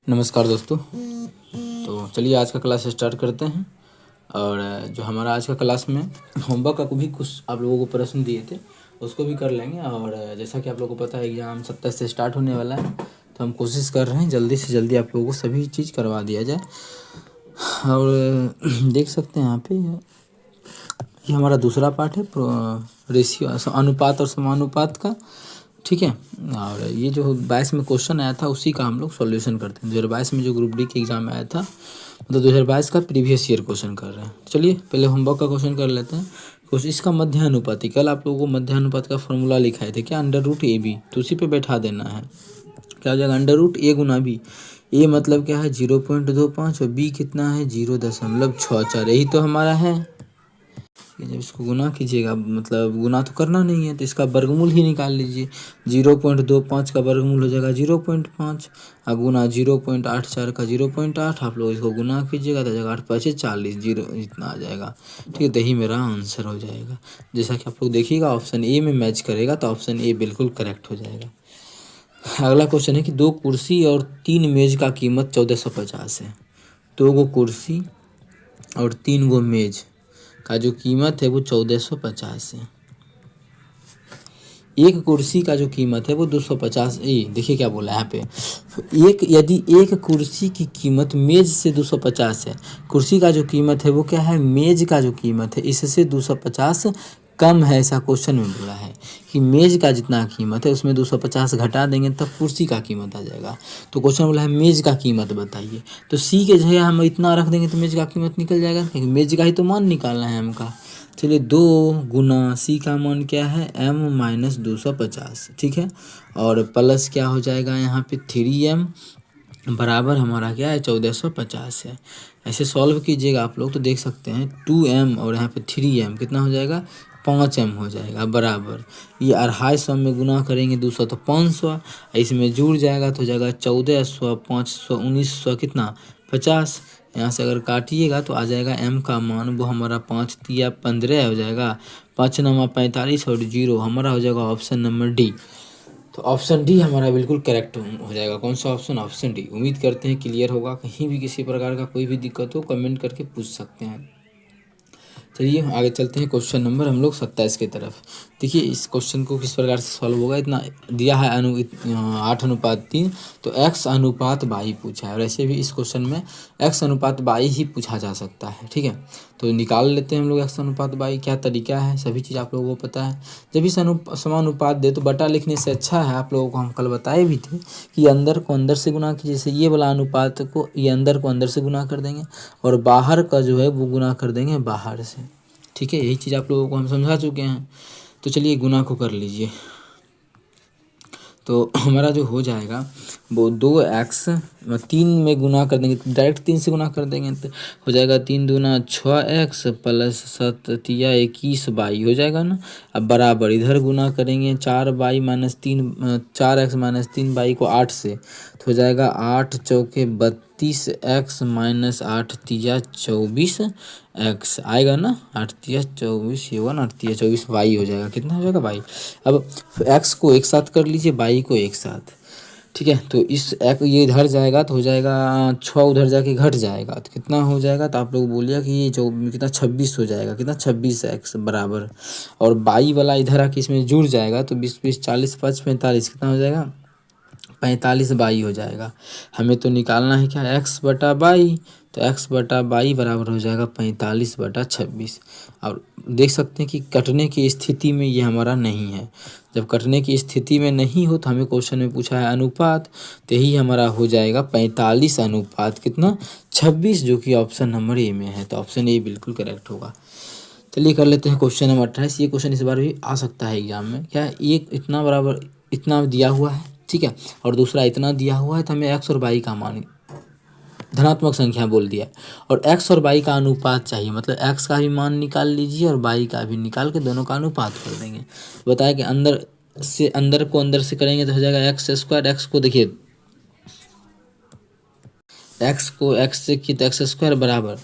नमस्कार दोस्तों। तो चलिए आज का क्लास स्टार्ट करते हैं। और जो हमारा आज का क्लास में होमवर्क का भी कुछ आप लोगों को प्रश्न दिए थे उसको भी कर लेंगे। और जैसा कि आप लोगों को पता है एग्ज़ाम 27 से स्टार्ट होने वाला है, तो हम कोशिश कर रहे हैं जल्दी से जल्दी आप लोगों को सभी चीज़ करवा दिया जाए। और देख सकते हैं यहाँ पे ये हमारा दूसरा पार्ट है रेशियो, अनुपात और समानुपात का। ठीक है। और ये जो 22 में क्वेश्चन आया था उसी का हम लोग सॉल्यूशन करते हैं। 2022 में जो ग्रुप डी के एग्ज़ाम में आया था, मतलब 2022 का प्रीवियस ईयर क्वेश्चन कर रहे हैं। चलिए पहले होमवर्क का क्वेश्चन कर लेते हैं। क्वेश्चन इसका मध्यानुपाती, कल आप लोगों को मध्यानुपात का फॉर्मूला लिखाए थे क्या, √AB, तो उसी पे बैठा देना है। क्या हो जाएगा, √A गुना B। ए मतलब क्या है 0.25 और B कितना है 0.64। यही तो हमारा है। जब इसको गुना कीजिएगा, मतलब गुना तो करना नहीं है, तो इसका वर्गमूल ही निकाल लीजिए। 0.25 का वर्गमूल हो जाएगा 0.5 और गुना 0.84 का 0.8। आप लोग इसको गुना कीजिएगा तो जाएगा 8×5 = 40, जीरो इतना आ जाएगा। ठीक है, तो यही मेरा आंसर हो जाएगा। जैसा कि आप लोग देखिएगा ऑप्शन ए में मैच करेगा तो ऑप्शन ए बिल्कुल करेक्ट हो जाएगा। अगला क्वेश्चन है कि 2 कुर्सी और 3 मेज का कीमत 1450 है। 2 गो कुर्सी और 3 गो मेज का जो कीमत है वो 1450 है। एक कुर्सी का जो कीमत है वो 250। देखिए क्या बोला है यहाँ पे, यदि एक कुर्सी की कीमत मेज से 250 है, कुर्सी का जो कीमत है वो क्या है, मेज का जो कीमत है इससे 250 कम है। ऐसा क्वेश्चन में बोला है कि मेज का जितना कीमत है उसमें 250 घटा देंगे तब कुर्सी का कीमत आ जाएगा। तो क्वेश्चन बोला है मेज का कीमत बताइए, तो सी के जगह हम इतना रख देंगे तो मेज का कीमत निकल जाएगा, क्योंकि मेज का ही तो मान निकालना है हमका। चलिए 2 गुना सी का मान क्या है m - 250। ठीक है, और प्लस क्या हो जाएगा यहाँ पे 3m बराबर हमारा क्या है 1450 है। ऐसे सॉल्व कीजिएगा आप लोग तो देख सकते हैं 2m और यहाँ पे 3m कितना हो जाएगा 5m हो जाएगा बराबर। ये 250 में गुना करेंगे 200 तो 500, इसमें जुड़ जाएगा तो हो जाएगा 1400, 500, 1900 कितना 50। यहाँ से अगर काटिएगा तो आ जाएगा m का मान वो हमारा 5 तिया 15 हो जाएगा, 5 9 45 और 0 हमारा हो जाएगा ऑप्शन नंबर डी। तो ऑप्शन डी हमारा बिल्कुल करेक्ट हो जाएगा। कौन सा ऑप्शन, ऑप्शन डी। उम्मीद करते हैं क्लियर होगा। कहीं भी किसी प्रकार का कोई भी दिक्कत हो कमेंट करके पूछ सकते हैं। चलिए आगे चलते हैं क्वेश्चन नंबर हम लोग 27 की तरफ। देखिए इस क्वेश्चन को किस प्रकार से सॉल्व होगा। इतना दिया है 8:3, तो x/y पूछा है। और ऐसे भी इस क्वेश्चन में x/y ही पूछा जा सकता है। ठीक है, तो निकाल लेते हैं हम लोग x/y। क्या तरीका है सभी चीज़ आप लोगों को पता है। जब भी समानुपात दे तो बटा लिखने से अच्छा है। आप लोगों को हम कल बताए भी थे कि अंदर को अंदर से गुना कीजिए। जैसे ये वाला अनुपात को ये अंदर को अंदर से गुना कर देंगे और बाहर का जो है वो गुना कर देंगे बाहर से। ठीक है, यही चीज़ आप लोगों को हम समझा चुके हैं। तो चलिए गुना को कर लीजिए। तो हमारा जो हो जाएगा वो 2x 3 में गुना कर देंगे, डायरेक्ट 3 से गुना कर देंगे तो हो जाएगा 3 दूना 6x प्लस 7 तिया 21y हो जाएगा ना। अब बराबर इधर गुना करेंगे 4y - 3 4x - 3y को 8 से, तो हो जाएगा 8 चौके 32x - 8 तिया 24x आएगा ना। 8 तिया 24 ये 1 8 तिया 24y हो जाएगा। कितना हो जाएगा y। अब x को एक साथ कर लीजिए, y को एक साथ। ठीक है, तो इस एक ये इधर जाएगा तो हो जाएगा 6 उधर जाके घट जाएगा तो कितना हो जाएगा, तो आप लोग बोलिए कि ये जो कितना 26 हो जाएगा, कितना 26x बराबर। और बाई वाला इधर आके इसमें जुड़ जाएगा तो 20 20 40 5 45 कितना हो जाएगा 45y हो जाएगा। हमें तो निकालना है क्या x/y, तो x/y बराबर हो जाएगा 45/26। और देख सकते हैं कि कटने की स्थिति में ये हमारा नहीं है। जब कटने की स्थिति में नहीं हो तो हमें क्वेश्चन में पूछा है अनुपात, तो यही हमारा हो जाएगा 45 अनुपात कितना 26, जो कि ऑप्शन नंबर ए में है। तो ऑप्शन ए बिल्कुल करेक्ट होगा। चलिए कर लेते हैं क्वेश्चन नंबर 28। ये क्वेश्चन इस बार भी आ सकता है एग्जाम में। क्या है, एक इतना बराबर इतना दिया हुआ है, ठीक है, और दूसरा इतना दिया हुआ है, तो हमें x और y का मान धनात्मक संख्या बोल दिया और x और y का अनुपात चाहिए। मतलब x का भी मान निकाल लीजिए और y का भी निकाल के दोनों का अनुपात कर देंगे। बताया कि अंदर को अंदर से करेंगे तो हो जाएगा x²। x को देखिए एक्स को एक्स से किया तो एक्स स्क्वायर बराबर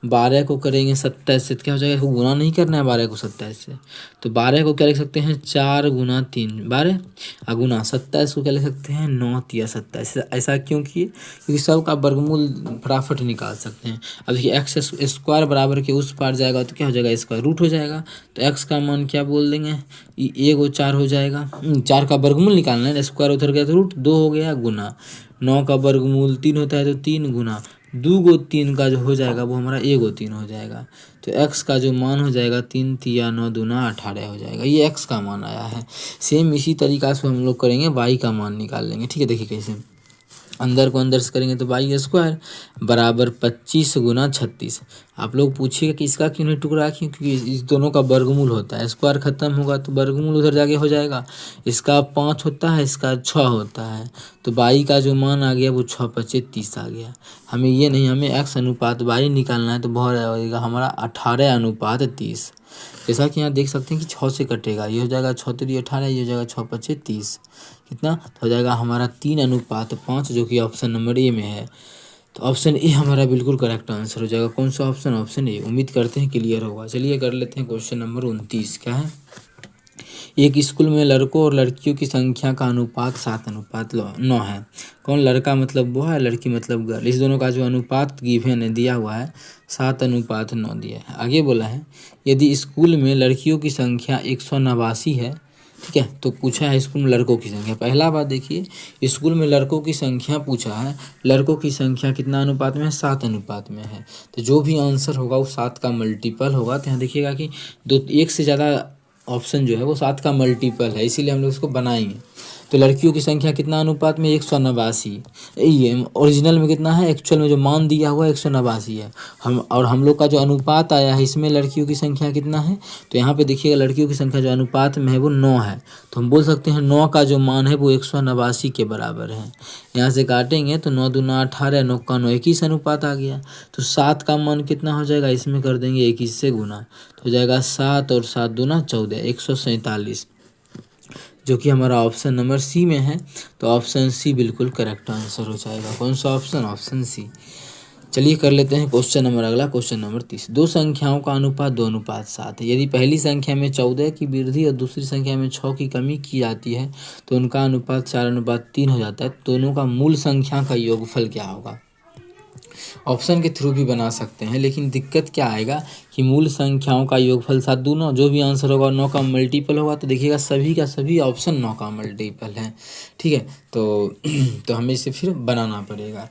12 को करेंगे 27 से, तो क्या हो जाएगा, इसको गुना नहीं करना है 12 को 27 से, तो 12 को क्या लिख सकते हैं 4 गुना 3 12 और गुना 27 को क्या लिख सकते हैं 9 तिया 27। ऐसा क्यों किए, क्योंकि सब का वर्गमूल फटाफट निकाल सकते हैं। अब देखिए एक्स स्क्वायर बराबर के उस पार जाएगा तो क्या हो जाएगा, स्क्वायर रूट हो जाएगा, तो एक्स का मान क्या बोल देंगे, ये 4 हो जाएगा, 4 का वर्गमूल निकालना है, स्क्वायर उधर गया तो रूट 2 हो गया, गुना 9 का वर्गमूल 3 होता है तो 3 गुना 2 गो 3 का जो हो जाएगा वो हमारा 1 गो 3 हो जाएगा, तो x का जो मान हो जाएगा 3 तिया 9 दूना 18 हो जाएगा, ये x का मान आया है। सेम इसी तरीका से हम लोग करेंगे y का मान निकाल लेंगे। ठीक है, देखिए कैसे, अंदर को अंदर से करेंगे तो वाई स्क्वायर बराबर 25 गुना 36। आप लोग पूछिएगा कि इसका क्यों नहीं टुकड़ा, क्योंकि इस दोनों का वर्गमूल होता है, स्क्वायर खत्म होगा तो वर्गमूल उधर जाके हो जाएगा, इसका 5 होता है इसका 6 होता है, तो वाई का जो मान आ गया वो 6 पचे 30 आ गया। हमें ये नहीं, हमें x अनुपात वाई निकालना है, तो बहुत आएगा हमारा 18:30। जैसा कि यहाँ देख सकते हैं कि 6 से कटेगा, ये हो जाएगा 6 3 18, ये हो जाएगा 6 पचे 30, कितना तो हो जाएगा हमारा 3:5, जो कि ऑप्शन नंबर ए में है। तो ऑप्शन ए हमारा बिल्कुल करेक्ट आंसर हो जाएगा। कौन सा ऑप्शन, ऑप्शन ए। उम्मीद करते हैं क्लियर होगा। चलिए कर लेते हैं क्वेश्चन नंबर 29। क्या है, एक स्कूल में लड़कों और लड़कियों की संख्या का अनुपात 7:9 है। कौन, लड़का मतलब वो है, लड़की मतलब गर्ल, इस दोनों का जो अनुपात गिवन है दिया हुआ है 7:9 दिया है। आगे बोला है यदि स्कूल में लड़कियों की संख्या 189 है, ठीक है, तो पूछा है स्कूल में लड़कों की संख्या। पहला बात देखिए, स्कूल में लड़कों की संख्या पूछा है, लड़कों की संख्या कितना अनुपात में है, 7 अनुपात में है, तो जो भी आंसर होगा वो 7 का मल्टीपल होगा। तो यहाँ देखिएगा कि एक से ज़्यादा ऑप्शन जो है वो 7 का मल्टीपल है, इसीलिए हम लोग इसको बनाएंगे। तो लड़कियों की संख्या कितना अनुपात में, 189। ये ओरिजिनल में कितना है, एक्चुअल में जो मान दिया हुआ है 189 है। हम लोग का जो अनुपात आया है इसमें लड़कियों की संख्या कितना है, तो यहाँ पे देखिएगा लड़कियों की संख्या जो अनुपात में है वो 9 है, तो हम बोल सकते हैं 9 का जो मान है वो 189 के बराबर है। यहाँ से काटेंगे तो 9 दूना 18, 9 का 9 21 अनुपात आ गया, तो 7 का मान कितना हो जाएगा, इसमें कर देंगे 21 से गुना, तो हो जाएगा 7 और 7 दूना 14, 147, जो कि हमारा ऑप्शन नंबर सी में है। तो ऑप्शन सी बिल्कुल करेक्ट आंसर हो जाएगा। कौन सा ऑप्शन, ऑप्शन सी। चलिए कर लेते हैं क्वेश्चन नंबर अगला, क्वेश्चन नंबर 30। दो संख्याओं का अनुपात 2:7 है। यदि पहली संख्या में 14 की वृद्धि और दूसरी संख्या में 6 की कमी की जाती है तो उनका अनुपात 4:3 हो जाता है। दोनों का मूल संख्या का योगफल क्या होगा। ऑप्शन के थ्रू भी बना सकते हैं, लेकिन दिक्कत क्या आएगा कि मूल संख्याओं का योगफल 7 दूना 9, जो भी आंसर होगा 9 का मल्टीपल होगा, तो देखिएगा सभी का सभी ऑप्शन 9 का मल्टीपल है। ठीक है, तो हमें इसे फिर बनाना पड़ेगा।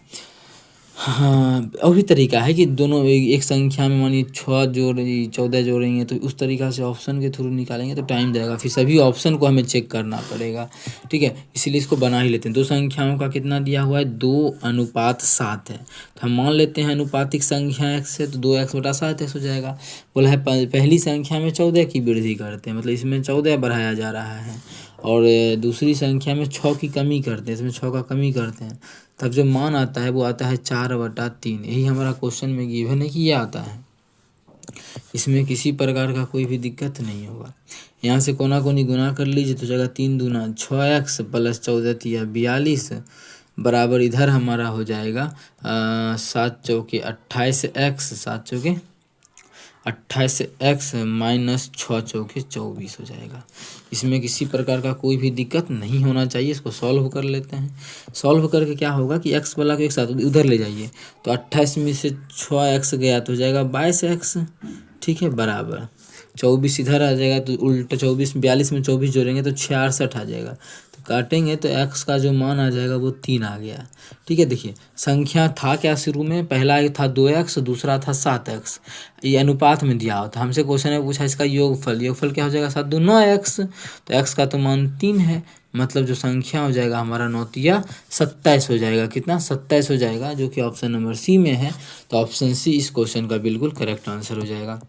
हाँ, और भी तरीका है कि दोनों एक संख्या में मानिए 6 जोड़ 14 जोड़ेंगे, तो उस तरीका से ऑप्शन के थ्रू निकालेंगे तो टाइम जाएगा, फिर सभी ऑप्शन को हमें चेक करना पड़ेगा। ठीक है, इसीलिए इसको बना ही लेते हैं। दो संख्याओं का कितना दिया हुआ है, 2:7 है, तो हम मान लेते हैं अनुपातिक संख्या x है, तो 2x/7 हो जाएगा। बोला है पहली संख्या में 14 की वृद्धि करते हैं, मतलब इसमें 14 बढ़ाया जा रहा है, और दूसरी संख्या में 6 की कमी करते हैं, इसमें 6 का कमी करते हैं, तब जो मान आता है वो आता है 4/3। यही हमारा क्वेश्चन में गिवन है कि ये आता है, इसमें किसी प्रकार का कोई भी दिक्कत नहीं होगा। यहाँ से कोना कोनी गुना कर लीजिए तो जगह 3 दूना 6x प्लस 14 तिया 42 बराबर इधर हमारा हो जाएगा 7 चौके 28x, 7 चौके 28x माइनस 6 चौके 24 हो जाएगा। इसमें किसी प्रकार का कोई भी दिक्कत नहीं होना चाहिए। इसको सॉल्व कर लेते हैं। सॉल्व करके क्या होगा कि x वाला को एक साथ उधर ले जाइए, तो 28 में से 6x गया तो हो जाएगा 22x। ठीक है, बराबर 24 इधर आ जाएगा, तो उल्टा 42 में 24 जोड़ेंगे तो 66 आ जाएगा, तो काटेंगे तो x का जो मान आ जाएगा वो 3 आ गया। ठीक है, देखिए संख्या था क्या शुरू में, पहला था 2x, दूसरा था 7x, ये अनुपात में दिया होता। हमसे क्वेश्चन में पूछा इसका योगफल, योगफल क्या हो जाएगा 7 दूना 9x, तो x का तो मान 3 है, मतलब जो संख्या हो जाएगा हमारा 9 तिया 27 हो जाएगा। कितना, 27 हो जाएगा, जो कि ऑप्शन नंबर सी में है। तो ऑप्शन सी इस क्वेश्चन का बिल्कुल करेक्ट आंसर हो जाएगा।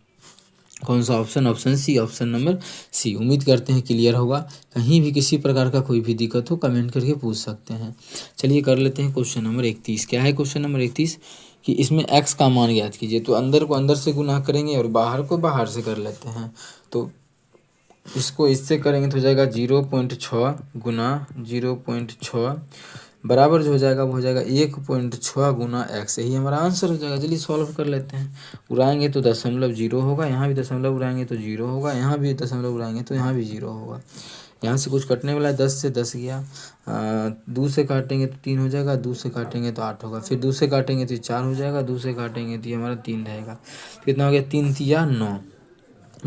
कौन सा option, option C, option number C. उम्मीद करते हैं क्लियर होगा। कहीं भी किसी प्रकार का कोई भी दिक्कत हो कमेंट करके पूछ सकते हैं। चलिए कर लेते हैं क्वेश्चन नंबर 31। क्या है क्वेश्चन नंबर 31 कि इसमें x का मान ज्ञात कीजिए। तो अंदर को अंदर से गुना करेंगे और बाहर को बाहर से कर लेते हैं। तो इसको इससे करेंगे तो हो जाएगा 0.6 गुना 0.6 बराबर जो हो जाएगा वो हो जाएगा 1.6 गुना x, यही हमारा आंसर हो जाएगा। चलिए सॉल्व कर लेते हैं। उड़ाएंगे तो दशमलव जीरो होगा, यहाँ भी दशमलव उड़ाएंगे तो जीरो होगा, यहाँ भी दशमलव उड़ाएंगे तो यहाँ भी जीरो होगा। यहाँ से कुछ कटने वाला है, 10 से 10 गया, 2 से काटेंगे तो 3 हो जाएगा, 2 से काटेंगे तो 8 होगा, फिर 2 से काटेंगे तो 4 हो जाएगा, 2 से काटेंगे तो ये हमारा 3 रहेगा। कितना हो गया, 3 तिया 9,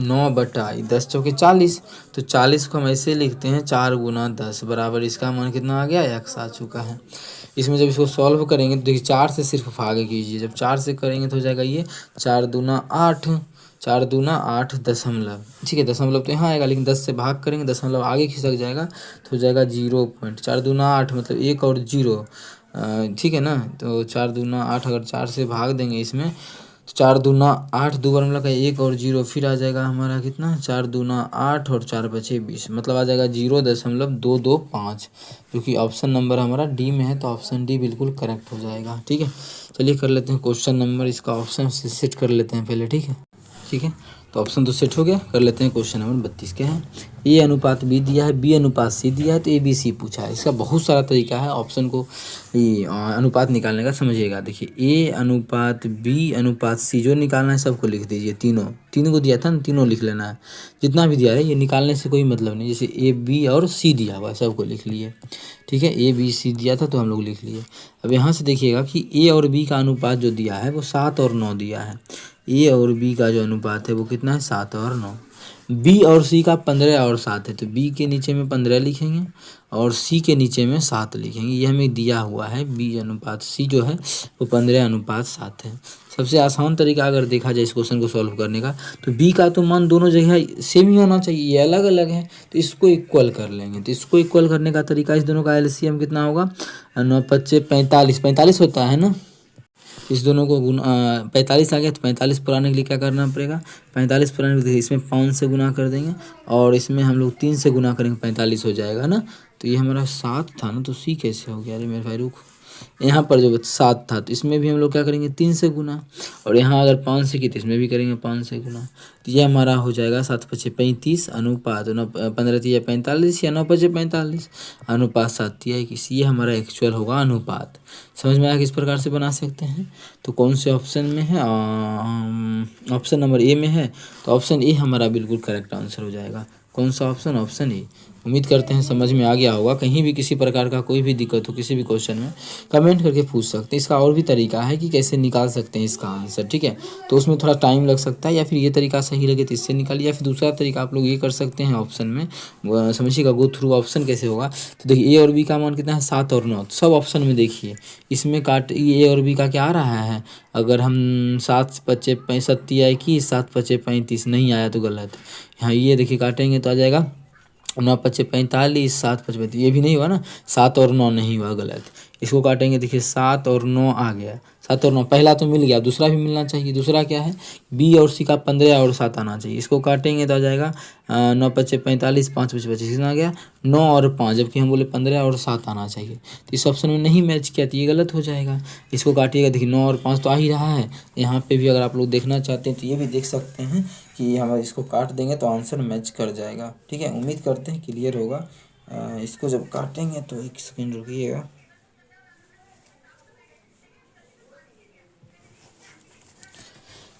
9 बटा 10 चौके 40, तो 40 को हम ऐसे लिखते हैं 4 गुना 10 बराबर इसका मान कितना आ गया, x आ चुका है। इसमें जब इसको सॉल्व करेंगे तो देखिए 4 से सिर्फ भाग कीजिए, जब 4 से करेंगे तो हो जाएगा ये 4 दूना 8, 4 दूना 8 दशमलव, ठीक है, दशमलव तो यहाँ आएगा लेकिन 10 से भाग करेंगे दशमलव आगे खिसक जाएगा तो हो जाएगा 0.4 दूना 8 मतलब 1 और 0, ठीक है ना। तो 4 दूना 8 अगर 4 से भाग देंगे इसमें तो 4 दूना 8, दो बार मतलब 1 और 0, फिर आ जाएगा हमारा कितना, 4 दूना 8 और 4 बचे 20, मतलब आ जाएगा 0.225, जो कि ऑप्शन नंबर हमारा डी में है, तो ऑप्शन डी बिल्कुल करेक्ट हो जाएगा। ठीक है, चलिए कर लेते हैं क्वेश्चन नंबर, इसका ऑप्शन से सेट कर लेते हैं पहले। ठीक है, तो ऑप्शन तो सेट हो गया। कर लेते हैं क्वेश्चन नंबर 32 क्या है, ए अनुपात बी दिया है, बी अनुपात सी दिया है, तो ए बी सी पूछा है। इसका बहुत सारा तरीका है ऑप्शन को अनुपात निकालने का, समझिएगा। देखिए ए अनुपात बी अनुपात सी जो निकालना है सबको लिख दीजिए, तीनों को दिया था ना, तीनों लिख लेना है, जितना भी दिया है ये निकालने से कोई मतलब नहीं। जैसे ए बी और सी दिया हुआ है सबको लिख लिए, ठीक है, ए बी सी दिया था तो हम लोग लिख लिए। अब यहाँ से देखिएगा कि ए और बी का अनुपात जो दिया है वो 7 और 9 दिया है। ए और बी का जो अनुपात है वो कितना है, 7 और 9। बी और सी का 15 और 7 है, तो बी के नीचे में 15 लिखेंगे और सी के नीचे में 7 लिखेंगे। ये हमें दिया हुआ है, बी अनुपात सी जो है वो 15 अनुपात 7 है। सबसे आसान तरीका अगर देखा जाए इस क्वेश्चन को सॉल्व करने का, तो बी का तो मान दोनों जगह सेम ही होना चाहिए, ये अलग अलग है तो इसको इक्वल कर लेंगे। तो इसको इक्वल करने का तरीका, इस दोनों का एलसीएम कितना होगा, 9 5 45, 45 होता है ना। इस दोनों को 45 आ गया, तो 45 पुराने के लिए क्या करना पड़ेगा, 45 पुराने के लिए इसमें 5 से गुना कर देंगे और इसमें हम लोग 3 से गुना करेंगे, 45 हो जाएगा ना। तो ये हमारा 7 था ना, तो सी कैसे हो गया, अरे मेरे भाई रुक, यहाँ पर जो 7 था तो इसमें भी हम लोग क्या करेंगे 3 से गुना, और यहाँ अगर 5 से की तो इसमें भी करेंगे 5 से गुना। तो ये हमारा हो जाएगा 7 5 35 अनुपात 9 15 3 45 या 9 5 45 अनुपात 7 3 21, ये हमारा एक्चुअल होगा अनुपात। समझ में आया किस प्रकार से बना सकते हैं। तो कौन से ऑप्शन में है, ऑप्शन नंबर ए में है, तो ऑप्शन ए हमारा बिल्कुल करेक्ट आंसर हो जाएगा। कौन सा ऑप्शन, ऑप्शन ए। उम्मीद करते हैं समझ में आ गया होगा। कहीं भी किसी प्रकार का कोई भी दिक्कत हो किसी भी क्वेश्चन में कमेंट करके पूछ सकते हैं। इसका और भी तरीका है कि कैसे निकाल सकते हैं इसका आंसर, ठीक है, तो उसमें थोड़ा टाइम लग सकता है, या फिर ये तरीका सही लगे तो इससे निकालिए, या फिर दूसरा तरीका आप लोग ये कर सकते हैं ऑप्शन में, समझिएगा गो थ्रू ऑप्शन कैसे होगा। तो देखिए ए और बी का मान कितना है, 7 और 9, सब ऑप्शन में देखिए इसमें काट ए और बी का क्या आ रहा है, अगर हम 7 5 65 21, 7 5 35 नहीं आया तो गलत। यहाँ ये देखिए काटेंगे तो आ जाएगा 9 5 45, 7 5 35, ये भी नहीं हुआ ना, 7 और 9 नहीं हुआ, गलत। इसको काटेंगे, देखिए 7 और 9 आ गया, 7 और 9 पहला तो मिल गया, दूसरा भी मिलना चाहिए। दूसरा क्या है, बी और सी का 15 और 7 आना चाहिए। इसको काटेंगे तो आ जाएगा 9 5 45, 5 5 25, कितना आ गया 9 और 5, जबकि हम बोले 15 और 7 आना चाहिए। तो इस ऑप्शन में नहीं मैच किया तो ये गलत हो जाएगा। इसको काटिएगा, देखिए 9 और 5 तो आ ही रहा है। यहाँ पे भी अगर आप लोग देखना चाहते हैं तो ये भी देख सकते हैं कि हम इसको काट देंगे तो आंसर मैच कर जाएगा, ठीक है। उम्मीद करते हैं क्लियर होगा। इसको जब काटेंगे तो 1 सेकेंड रुकिएगा।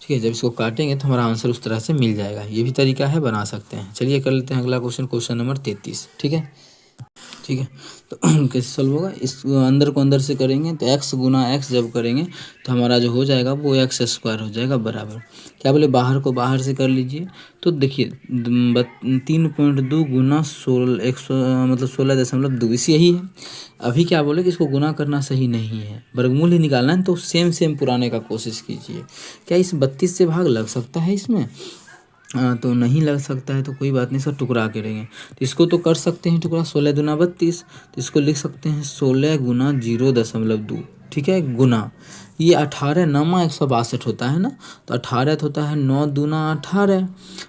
ठीक है, जब इसको काटेंगे तो हमारा आंसर उस तरह से मिल जाएगा। ये भी तरीका है, बना सकते हैं। चलिए कर लेते हैं अगला क्वेश्चन, क्वेश्चन नंबर 33, ठीक है। तो कैसे सॉल्व होगा, इस अंदर को अंदर से करेंगे तो x गुना x जब करेंगे तो हमारा जो हो जाएगा वो x स्क्वायर हो जाएगा बराबर, क्या बोले, बाहर को बाहर से कर लीजिए। तो देखिए 3.2 गुना 16 मतलब 16.2, इसी यही है। अभी क्या बोले कि इसको गुना करना सही नहीं है, वर्गमूल ही निकालना है, तो सेम पुराने का कोशिश कीजिए। क्या इस 32 से भाग लग सकता है इसमें, तो नहीं लग सकता है, तो कोई बात नहीं, सर टुकड़ा करेंगे। तो इसको तो कर सकते हैं टुकड़ा, 16 दूना 32, तो इसको लिख सकते हैं 16 गुना 0.2, ठीक है, गुना ये 18 9 162 होता है ना, तो 18 होता है 9 दूना 18,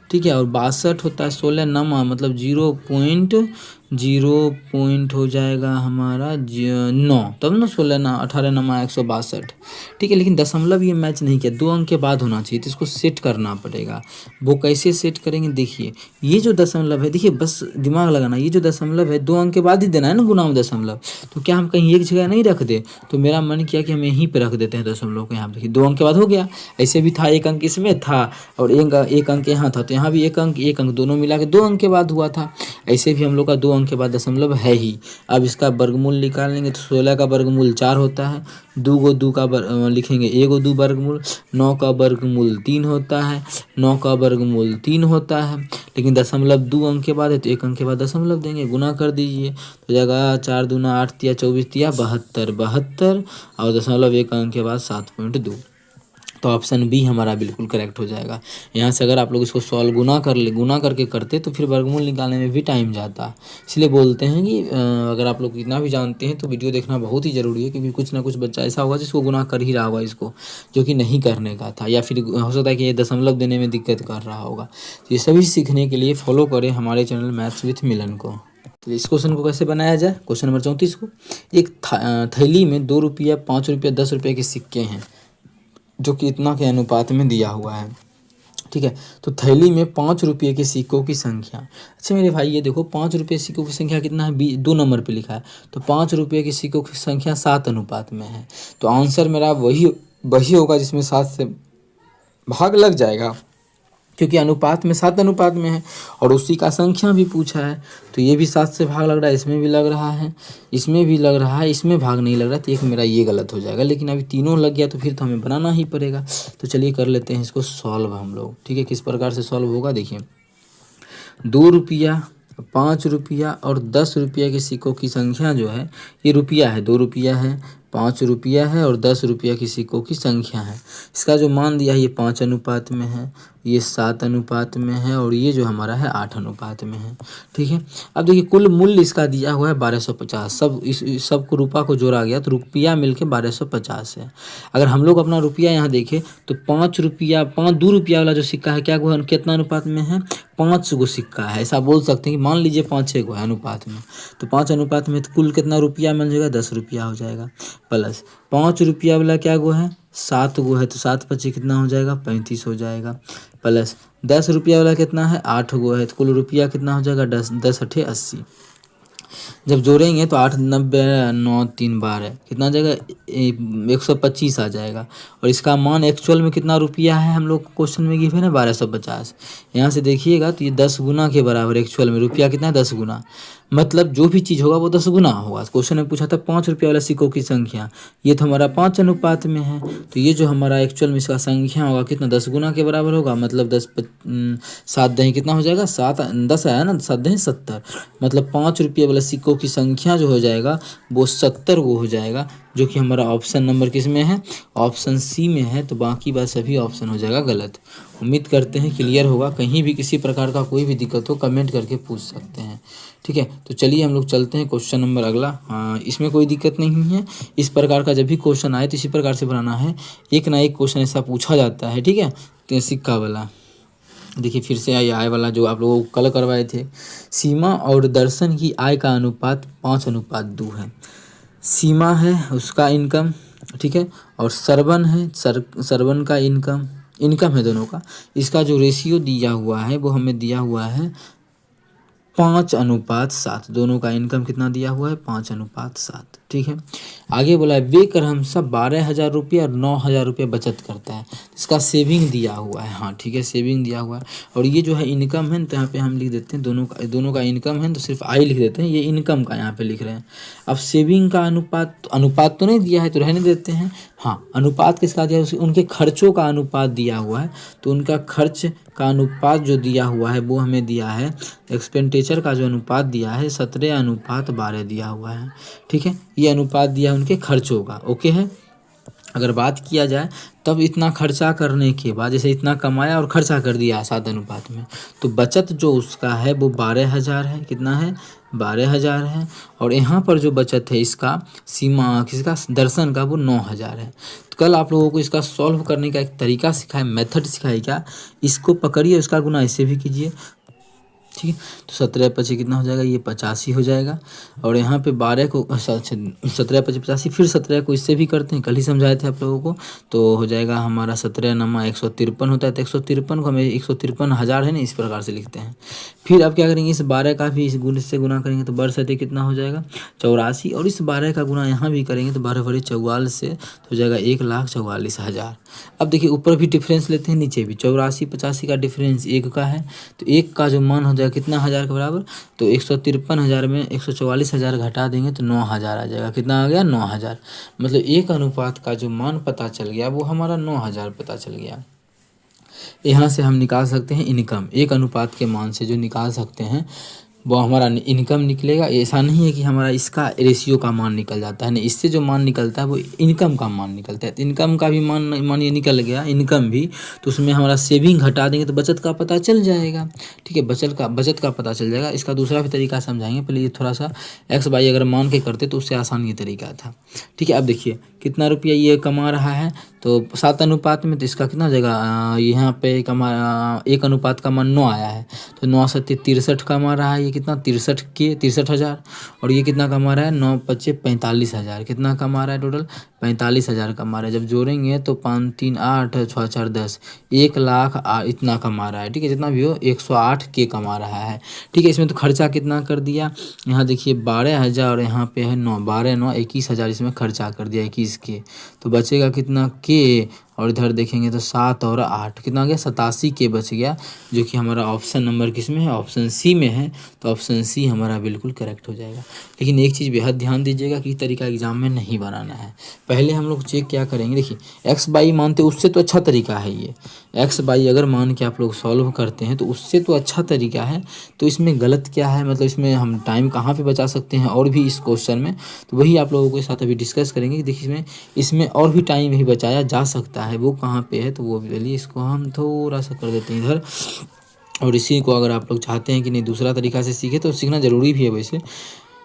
ठीक है। और 62 होता है 16 नमा, मतलब 0.0 हो जाएगा हमारा 9, तब ना 16 ना 18 नमा 162, ठीक है। लेकिन दशमलव ये मैच नहीं किया, 2 अंक के बाद होना चाहिए, तो इसको सेट करना पड़ेगा। वो कैसे सेट करेंगे, देखिए ये जो दशमलव है, देखिए बस दिमाग लगाना, ये जो दशमलव है 2 अंक के बाद ही देना है ना गुना में दशमलव, तो क्या हम कहीं एक जगह नहीं रख दे, तो मेरा मन किया कि हम यहीं पे रख देते हैं दशमलव को। यहाँ देखिए 2 अंक के बाद हो गया, ऐसे भी था 1 अंक इसमें था और एक अंक यहाँ था, तो यहाँ भी 1 अंक दोनों मिला के 2 अंक के बाद हुआ था। ऐसे भी हम लोग का 2 अंक के बाद दशमलव है ही। अब इसका वर्गमूल निकालेंगे तो 16 का वर्गमूल 4 होता है, 2 का लिखेंगे 1 वर्गमूल, 9 का वर्गमूल 3 होता है, 9 का वर्गमूल 3 होता है। लेकिन दशमलव 2 अंक के बाद है तो 1 अंक के बाद दशमलव देंगे, गुना कर दीजिए तो जाएगा 4 दूना 8 तिया 24 तिया 72 और दशमलव 1 अंक के बाद 7.2, तो ऑप्शन बी हमारा बिल्कुल करेक्ट हो जाएगा। यहाँ से अगर आप लोग इसको सॉल्व गुना करके करते तो फिर वर्गमूल निकालने में भी टाइम जाता। इसलिए बोलते हैं कि अगर आप लोग इतना भी जानते हैं तो वीडियो देखना बहुत ही ज़रूरी है, क्योंकि कुछ ना कुछ बच्चा ऐसा होगा जिसको गुना कर ही रहा होगा इसको, जो कि नहीं करने का था, या फिर हो सकता है कि ये दशमलव देने में दिक्कत कर रहा होगा। तो ये सभी सीखने के लिए फॉलो करें हमारे चैनल मैथ्स विथ मिलन को। तो इस क्वेश्चन को कैसे बनाया जाए, क्वेश्चन नंबर 34 को, एक थैली में 2 रुपया 5 रुपया 10 रुपये के सिक्के हैं जो कि इतना के अनुपात में दिया हुआ है, ठीक है। तो थैली में 5 रुपये के सिक्कों की संख्या, अच्छा मेरे भाई ये देखो 5 रुपये सिक्कों की संख्या कितना है, 2 नंबर पे लिखा है, तो 5 रुपये के सिक्कों की संख्या 7 अनुपात में है, तो आंसर मेरा वही होगा जिसमें 7 से भाग लग जाएगा, क्योंकि अनुपात में 7 अनुपात में है और उसी का संख्या भी पूछा है, तो ये भी 7 से भाग लग रहा है, इसमें भी लग रहा है, इसमें भी लग रहा है, इसमें भाग नहीं लग रहा, तो एक मेरा ये गलत हो जाएगा। लेकिन अभी तीनों लग गया तो फिर तो हमें बनाना ही पड़ेगा। तो चलिए कर लेते हैं इसको सॉल्व हम लोग, ठीक है। किस प्रकार से सॉल्व होगा देखिए, 2 रुपया 5 रुपया और 10 रुपया के सिक्कों की संख्या जो है, ये रुपया है, 2 रुपया है, 5 रुपया है और 10 रुपया के सिक्कों की संख्या है। इसका जो मान दिया है ये 5 अनुपात में है, ये 7 अनुपात में है और ये जो हमारा है 8 अनुपात में है, ठीक है। अब देखिए कुल मूल्य इसका दिया हुआ है 1250, सब को रुपया को जोड़ा गया तो रुपया मिलके 1250 है। अगर हम लोग अपना रुपया यहाँ देखें तो 5 रुपया 2 रुपया वाला जो सिक्का है क्या कितना अनुपात में है, 5 गो सिक्का है, ऐसा बोल सकते हैं कि मान लीजिए 5-6 गो है अनुपात में, तो 5 अनुपात में तो कुल कितना रुपया मिल जाएगा, 10 रुपया हो जाएगा, प्लस 5 रुपया वाला क्या गो है, 7 गो है, तो 7 पच्चीस कितना हो जाएगा, 35 हो जाएगा, प्लस 10 रुपया वाला कितना है, 8 गो है, तो कुल रुपया कितना हो जाएगा, 10 8 80। जब जोड़ेंगे तो 8 90 9 3 12 कितना आ जाएगा, 125 आ जाएगा। और इसका मान एक्चुअल में कितना रुपया है, हम लोग क्वेश्चन में गिव है ना 1250। यहाँ से देखिएगा तो ये 10 गुना के बराबर एक्चुअल में रुपया कितना है, 10 गुना, मतलब जो भी चीज़ होगा वो 10 गुना होगा। क्वेश्चन में पूछा था 5 रुपया वाला सिक्कों की संख्या, ये तो हमारा 5 अनुपात में है, तो ये जो हमारा एक्चुअल में इसका संख्या होगा कितना, 10 गुना के बराबर होगा, मतलब 7 दही कितना हो जाएगा, 7 10 आया ना, 7 दही 70, मतलब 5 रुपये वाला सिक्कों की संख्या जो हो जाएगा वो 70 वो हो जाएगा, जो कि हमारा ऑप्शन नंबर किस में है, ऑप्शन सी में है। तो बाकी बात सभी ऑप्शन हो जाएगा गलत। उम्मीद करते हैं क्लियर होगा। कहीं भी किसी प्रकार का कोई भी दिक्कत हो कमेंट करके पूछ सकते हैं, ठीक है। तो चलिए हम लोग चलते हैं क्वेश्चन नंबर अगला। हाँ, इसमें कोई दिक्कत नहीं है। इस प्रकार का जब भी क्वेश्चन आए तो इसी प्रकार से बनाना है, एक ना एक क्वेश्चन ऐसा पूछा जाता है, ठीक है। तो सिक्का वाला देखिए फिर से आय वाला जो आप लोगों को कल करवाए थे, सीमा और दर्शन की आय का अनुपात 5:2 है। सीमा है उसका इनकम, ठीक है, और सरवन है सरवन का इनकम है दोनों का। इसका जो रेशियो दिया हुआ है वो हमें दिया हुआ है 5:7। दोनों का इनकम कितना दिया हुआ है, 5:7, ठीक है। आगे बोला है वे क्रमशः 12,000 रुपये और 9,000 रुपये बचत करता है। इसका सेविंग दिया हुआ है, हाँ ठीक है, सेविंग दिया हुआ है। और ये जो है इनकम है, तो यहाँ पे हम लिख देते हैं दोनों का इनकम है, तो सिर्फ आई लिख देते हैं, ये इनकम का यहाँ पे लिख रहे हैं। अब सेविंग का अनुपात तो नहीं दिया है तो रहने देते हैं। हाँ, अनुपात किसका दिया है, उनके खर्चों का अनुपात दिया हुआ है, तो उनका खर्च का अनुपात जो दिया हुआ है वो हमें दिया है, एक्सपेंडिचर का जो अनुपात दिया है 17:12 दिया हुआ है, ठीक है। ये अनुपात दिया है उनके खर्चों का, ओके है। अगर बात किया जाए तब इतना खर्चा करने के बाद, जैसे इतना कमाया और खर्चा कर दिया 7 अनुपात में, तो बचत जो उसका है वो 12,000 है। कितना है? 12,000 है। और यहाँ पर जो बचत है इसका सीमा किसका, दर्शन का, वो 9,000 है। तो कल आप लोगों को इसका सॉल्व करने का एक तरीका सिखाया, मेथड सिखाया क्या, इसको पकड़िए, उसका गुना ऐसे भी कीजिए, ठीक है। तो 17 पचे कितना हो जाएगा, ये 85 हो जाएगा। और यहाँ पे 12 को 17 पचे 85, फिर 17 को इससे भी करते हैं, कल ही समझाए थे आप लोगों को। तो हो जाएगा हमारा 17 नमा 153 होता है। तो 153 को हमें 153,000 है ना, इस प्रकार से लिखते हैं। फिर अब क्या करेंगे, इस 12 का भी इस गुण से गुना करेंगे तो 12 कितना हो जाएगा, 84। और इस 12 का गुना यहाँ भी करेंगे तो 12 से तो हो जाएगा 1,44,000। अब देखिए ऊपर भी डिफरेंस लेते हैं, नीचे भी 84 85 का डिफरेंस 1 का है। तो 1 का जो मान हो जाएगा कितना, 1000 के बराबर। तो 153,000 में 144,000 घटा देंगे तो 9,000 आ जाएगा। कितना आ गया, 9,000। मतलब एक अनुपात का जो मान पता चल गया वो हमारा 9,000 पता चल गया। यहाँ से हम निकाल सकते हैं इनकम, एक अनुपात के मान से जो निकाल सकते हैं वो हमारा इनकम निकलेगा। ऐसा नहीं है कि हमारा इसका रेशियो का मान निकल जाता है, नहीं, इससे जो मान निकलता है वो इनकम का मान निकलता है। तो इनकम का भी मान ये निकल गया, इनकम भी। तो उसमें हमारा सेविंग घटा देंगे तो बचत का पता चल जाएगा, ठीक है, बचत का पता चल जाएगा। इसका दूसरा भी तरीका समझाएंगे, पहले ये थोड़ा सा एक्स वाई अगर मान के करते तो उससे आसान ये तरीका था, ठीक है। अब देखिए कितना रुपया ये कमा रहा है, तो 7 अनुपात में, तो इसका कितना हो जाएगा, यहाँ पे एक अनुपात का मान 9 आया है, तो 9 से 63 कमा रहा है। ये कितना, 63,000। और ये कितना कमा रहा है, 9 पचे 45,000। कितना कमा रहा है, टोटल 45,000 कमा रहा है। जब जोड़ेंगे तो 5 3 8 6 4 10, 1 लाख इतना कमा रहा है, ठीक है। जितना भी हो 108 के कमा रहा है, ठीक है। इसमें तो खर्चा कितना कर दिया, यहाँ देखिए 12,000 और यहाँ पे है 9, 12 9 21,000 इसमें खर्चा कर दिया, 21 के। तो बचेगा कितना, के। और इधर देखेंगे तो 7 और 8 कितना आ गया, 87 के बच गया, जो कि हमारा ऑप्शन नंबर किस में है, ऑप्शन सी में है। तो ऑप्शन सी हमारा बिल्कुल करेक्ट हो जाएगा। लेकिन एक चीज़ बेहद ध्यान दीजिएगा कि इस तरीका एग्जाम में नहीं बनाना है। पहले हम लोग चेक क्या करेंगे, देखिए एक्स बाई मानते उससे तो अच्छा तरीका है ये, एक्स बाई अगर मान के आप लोग सॉल्व करते हैं तो उससे तो अच्छा तरीका है। तो इसमें गलत क्या है, मतलब इसमें हम टाइम कहाँ पे बचा सकते हैं और भी इस क्वेश्चन में, तो वही आप लोगों के साथ अभी डिस्कस करेंगे कि देखिए इसमें और भी टाइम भी बचाया जा सकता है, वो कहाँ पे है। तो वो भी चलिए इसको हम थोड़ा सा कर देते हैं इधर। और इसी को अगर आप लोग चाहते हैं कि नहीं दूसरा तरीका से सीखे तो सीखना ज़रूरी भी है वैसे,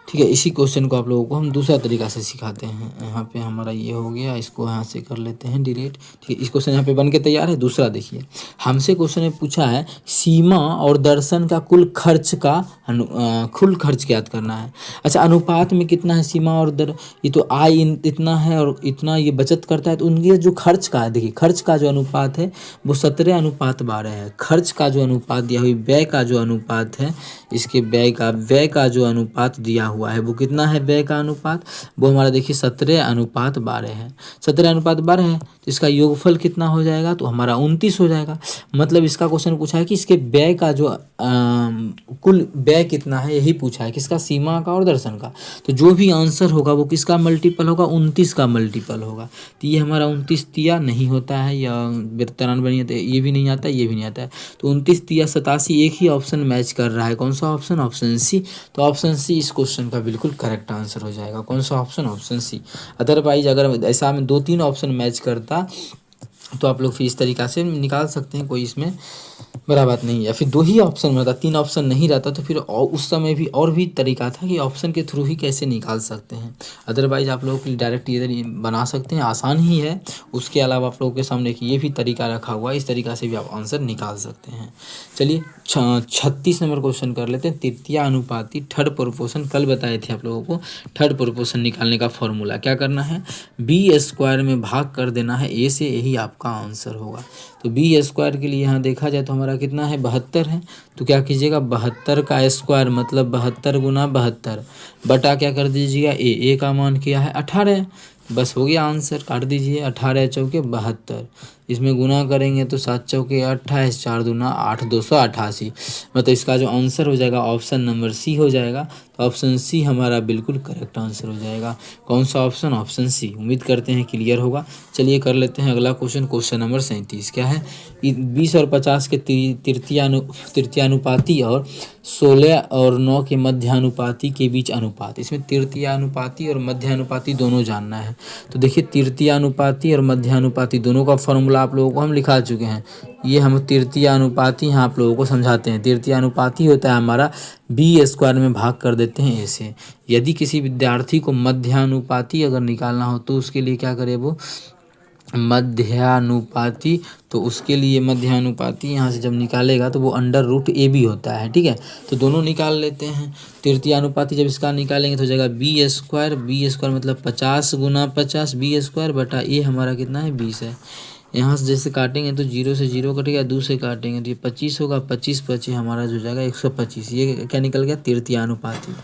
ठीक है। इसी क्वेश्चन को आप लोगों को हम दूसरा तरीका से सिखाते हैं। यहाँ पे हमारा ये हो गया, इसको यहाँ से कर लेते हैं डिलीट, ठीक है। इस क्वेश्चन यहाँ पे बन के तैयार है। दूसरा देखिए, हमसे क्वेश्चन में पूछा है सीमा और दर्शन का कुल खर्च ज्ञात करना है। अच्छा, अनुपात में कितना है सीमा और ये तो आय इतना है और इतना ये बचत करता है, तो उनके जो खर्च का है, देखिए खर्च का जो अनुपात है वो 17:12 है। खर्च का जो अनुपात दिया हुआ, व्यय का जो अनुपात है, इसके व्यय का जो अनुपात दिया हुआ है वो कितना है, व्यय का अनुपात, वो हमारा देखिए 17:12 है। 17:12 है तो इसका योगफल कितना हो जाएगा, तो हमारा 29 हो जाएगा। मतलब इसका क्वेश्चन पूछा है कि इसके व्यय का जो कुल व्यय कितना है, यही पूछा है, किसका, सीमा का और दर्शन का। तो जो भी आंसर होगा वो किसका मल्टीपल होगा, 29 का मल्टीपल होगा। तो ये हमारा 29 तिया नहीं होता है, या 93 नहीं आता, ये भी नहीं आता, ये भी नहीं आता है। तो 29 तिया 87 एक ही ऑप्शन मैच कर रहा है, कौन सा ऑप्शन, ऑप्शन सी। तो ऑप्शन सी इस क्वेश्चन का बिल्कुल करेक्ट आंसर हो जाएगा। कौन सा ऑप्शन, ऑप्शन सी। अदरवाइज अगर ऐसा में 2-3 ऑप्शन मैच करता तो आप लोग फिर इस तरीक़ा से निकाल सकते हैं, कोई इसमें बड़ा बात नहीं है। या फिर 2 ही ऑप्शन रहता, 3 ऑप्शन नहीं रहता तो फिर उस समय भी और भी तरीका था कि ऑप्शन के थ्रू ही कैसे निकाल सकते हैं। अदरवाइज आप लोगों के लिए डायरेक्ट इधर बना सकते हैं, आसान ही है। उसके अलावा आप लोगों के सामने कि ये भी तरीका रखा हुआ है, इस तरीका से भी आप आंसर निकाल सकते हैं। चलिए 36 नंबर क्वेश्चन कर लेते हैं। तृतीय अनुपाती थर्ड प्रोपोर्शन, कल बताए थे आप लोगों को थर्ड प्रोपोर्शन निकालने का फॉर्मूला क्या करना है, b² में भाग कर देना है a से, यही आपका आंसर होगा। तो b² के लिए यहाँ देखा जाए तो हमारा कितना है, 72 है। तो क्या कीजिएगा, 72 का स्क्वायर मतलब 72 गुना 72 बटा क्या कर दीजिएगा, a का मान क्या है 18, बस हो गया आंसर, काट दीजिए। 18 चौके 72, इसमें गुना करेंगे तो 7 चौके 28, 4 दूना 8, 288। मतलब इसका जो आंसर हो जाएगा ऑप्शन नंबर सी हो जाएगा। तो ऑप्शन सी हमारा बिल्कुल करेक्ट आंसर हो जाएगा। कौन सा ऑप्शन? ऑप्शन सी। उम्मीद करते हैं क्लियर होगा। चलिए कर लेते हैं अगला क्वेश्चन। क्वेश्चन नंबर 37 क्या है? 20 और 50 के तृतीयानुपाती और 16 और 9 के मध्यानुपाती के बीच अनुपात। इसमें तृतीयानुपाती और मध्यानुपाती दोनों जानना है। तो देखिए तृतीयानुपाती और मध्यानुपाती दोनों का फॉर्मूला आप लोगों को हम लिखा चुके हैं। ये हम तृतीयानुपाती यहाँ आप लोगों को समझाते हैं। तृतीयानुपाती होता है हमारा b² में भाग कर देते हैं ऐसे। यदि किसी विद्यार्थी को मध्यानुपाती अगर निकालना हो तो उसके लिए क्या करे वो? मध्यानुपाती। तो उसके लिए मध्यानुपाती यहाँ से जब निकालेगा तो वो √AB होता है। ठीक है, तो दोनों निकाल लेते हैं। तृतीयानुपाती जब इसका निकालेंगे तो हो जाएगा b² मतलब 50 गुना 50 b² बटा ए हमारा कितना है? 20 है। यहाँ से जैसे काटेंगे तो 0 से 0 कटेगा, 2 से काटेंगे तो ये 25 होगा। 25 25 हमारा जो जाएगा 125। ये क्या निकल गया? तृतीयानुपाती।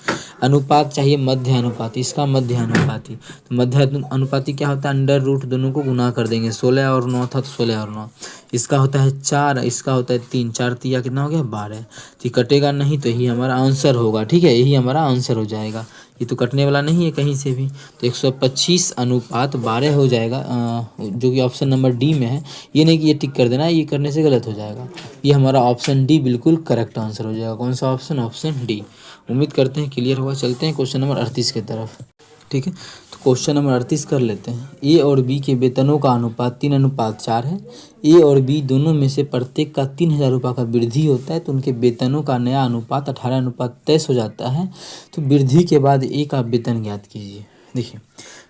अनुपात चाहिए मध्य अनुपाती, इसका मध्य अनुपाती। तो मध्य अनुपाती क्या होता है? √, दोनों को गुना कर देंगे। 16 और 9 था तो 16 और 9। इसका होता है 4, इसका होता है 3, 4 तिया कितना हो गया? 12। तो कटेगा नहीं तो यही हमारा आंसर होगा। ठीक है, यही हमारा आंसर हो जाएगा। ये तो कटने वाला नहीं है कहीं से भी। तो 125/12 हो जाएगा, जो कि ऑप्शन नंबर डी में है। ये नहीं कि ये टिक कर देना, ये करने से गलत हो जाएगा। ये हमारा ऑप्शन डी बिल्कुल करेक्ट आंसर हो जाएगा। कौन सा ऑप्शन? Option D. उम्मीद करते हैं क्लियर हुआ। चलते हैं क्वेश्चन नंबर 38 की तरफ। ठीक है, तो क्वेश्चन नंबर 38 कर लेते हैं। ए और बी के वेतनों का अनुपात 3:4 है। ए और बी दोनों में से प्रत्येक का 3000 रुपये का वृद्धि होता है, तो उनके वेतनों का नया अनुपात 18:23 हो जाता है। तो वृद्धि के बाद ए का वेतन ज्ञात कीजिए। देखिए